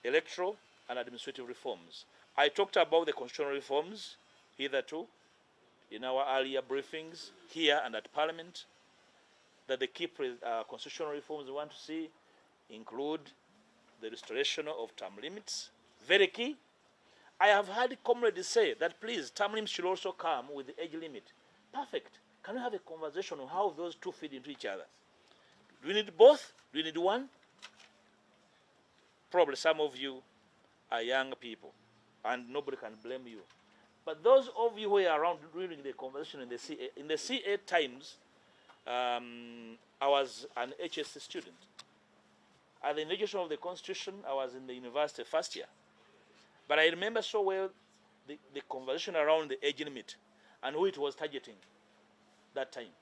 electoral and administrative reforms. I talked about the constitutional reforms hitherto in our earlier briefings here and at Parliament, that the key constitutional reforms we want to see include the restoration of term limits, very key. I have heard comrades say that please, term limits should also come with the age limit. Perfect. Can we have a conversation on how those two fit into each other? Do we need both? Do we need one? Probably some of you are young people, and nobody can blame you. But those of you who are around during the conversation in the CA times, I was an HSC student. At the inauguration of the Constitution, I was in the university first year. But I remember so well the conversation around the age limit and who it was targeting that time.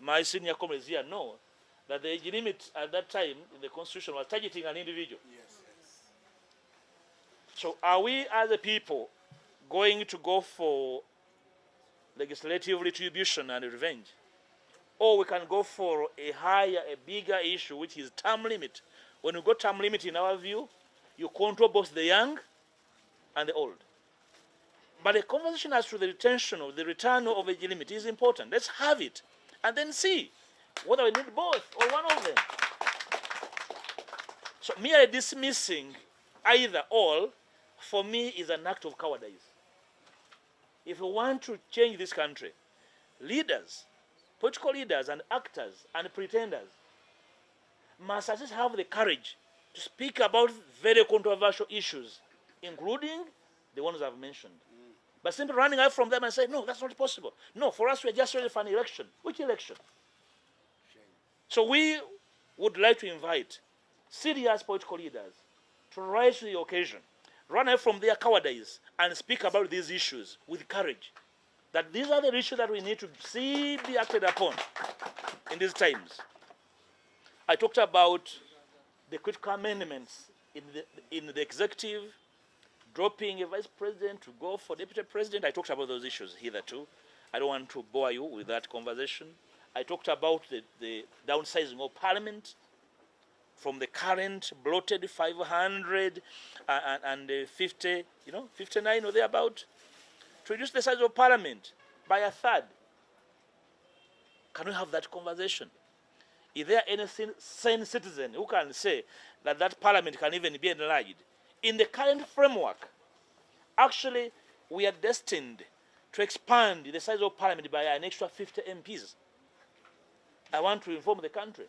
My senior comrades here know that the age limit at that time in the Constitution was targeting an individual. Yes, yes. So are we as a people going to go for legislative retribution and revenge? Or we can go for a higher, a bigger issue, which is term limit. When you go term limit, in our view, you control both the young and the old. But the conversation as to the retention of the return of age limit is important. Let's have it and then see whether we need both or one of them. So merely dismissing either all, for me, is an act of cowardice. If we want to change this country, leaders, political leaders and actors and pretenders must at least have the courage to speak about very controversial issues, including the ones I've mentioned. But simply running away from them and saying, no, that's not possible. No, for us, we're just ready for an election. Which election? Shame. So we would like to invite serious political leaders to rise to the occasion, run away from their cowardice, and speak about these issues with courage. That these are the issues that we need to see be acted upon in these times. I talked about the critical amendments in the executive, dropping a vice president to go for deputy president. I talked about those issues hitherto. I don't want to bore you with that conversation. I talked about the downsizing of Parliament from the current bloated 550, 59 or thereabout, to reduce the size of Parliament by a third. Can we have that conversation? Is there any sane citizen who can say that that Parliament can even be enlarged? In the current framework, actually, we are destined to expand the size of Parliament by an extra 50 MPs. I want to inform the country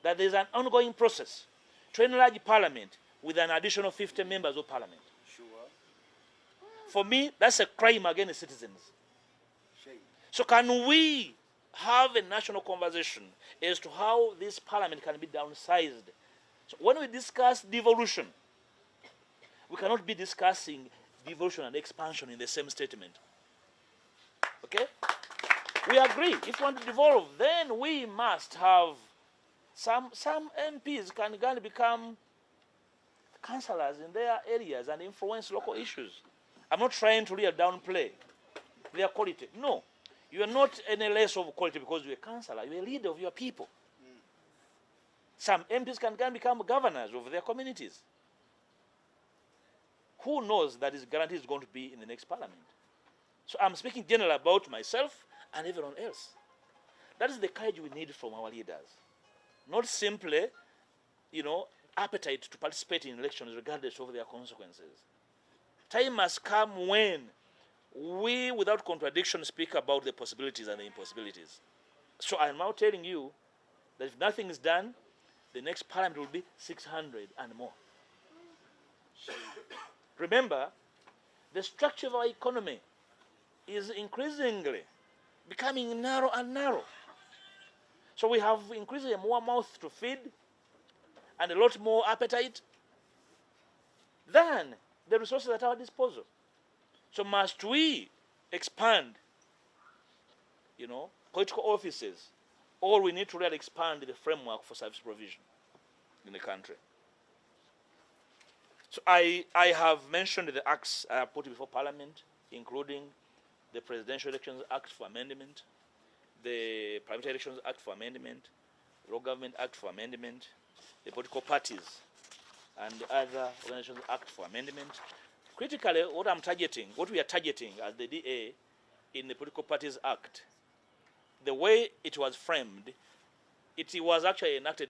that there is an ongoing process to enlarge Parliament with an additional 50 members of Parliament. Sure. For me, that's a crime against citizens. Shame. So can we have a national conversation as to how this Parliament can be downsized? So when we discuss devolution, we cannot be discussing devolution and expansion in the same statement. Okay? We agree. If we want to devolve, then we must have some MPs can become councillors in their areas and influence local issues. I'm not trying to really downplay their quality. No. You are not any less of quality because you're a councillor. You're a leader of your people. Some MPs can become governors of their communities. Who knows that his guarantee is going to be in the next Parliament? So I'm speaking generally about myself and everyone else. That is the courage we need from our leaders. Not simply, appetite to participate in elections regardless of their consequences. Time must come when we, without contradiction, speak about the possibilities and the impossibilities. So I'm now telling you that if nothing is done, the next Parliament will be 600 and more. Remember, the structure of our economy is increasingly becoming narrow and narrow. So we have increasingly more mouth to feed and a lot more appetite than the resources at our disposal. So must we expand, political offices, or we need to really expand the framework for service provision in the country? So I have mentioned the acts I have put before Parliament, including the Presidential Elections Act for amendment, the Parliamentary Elections Act for amendment, the Law Government Act for amendment, the political parties and the other Organizations Act for amendment. Critically, what we are targeting as the DA in the Political Parties Act, the way it was framed, it was actually enacted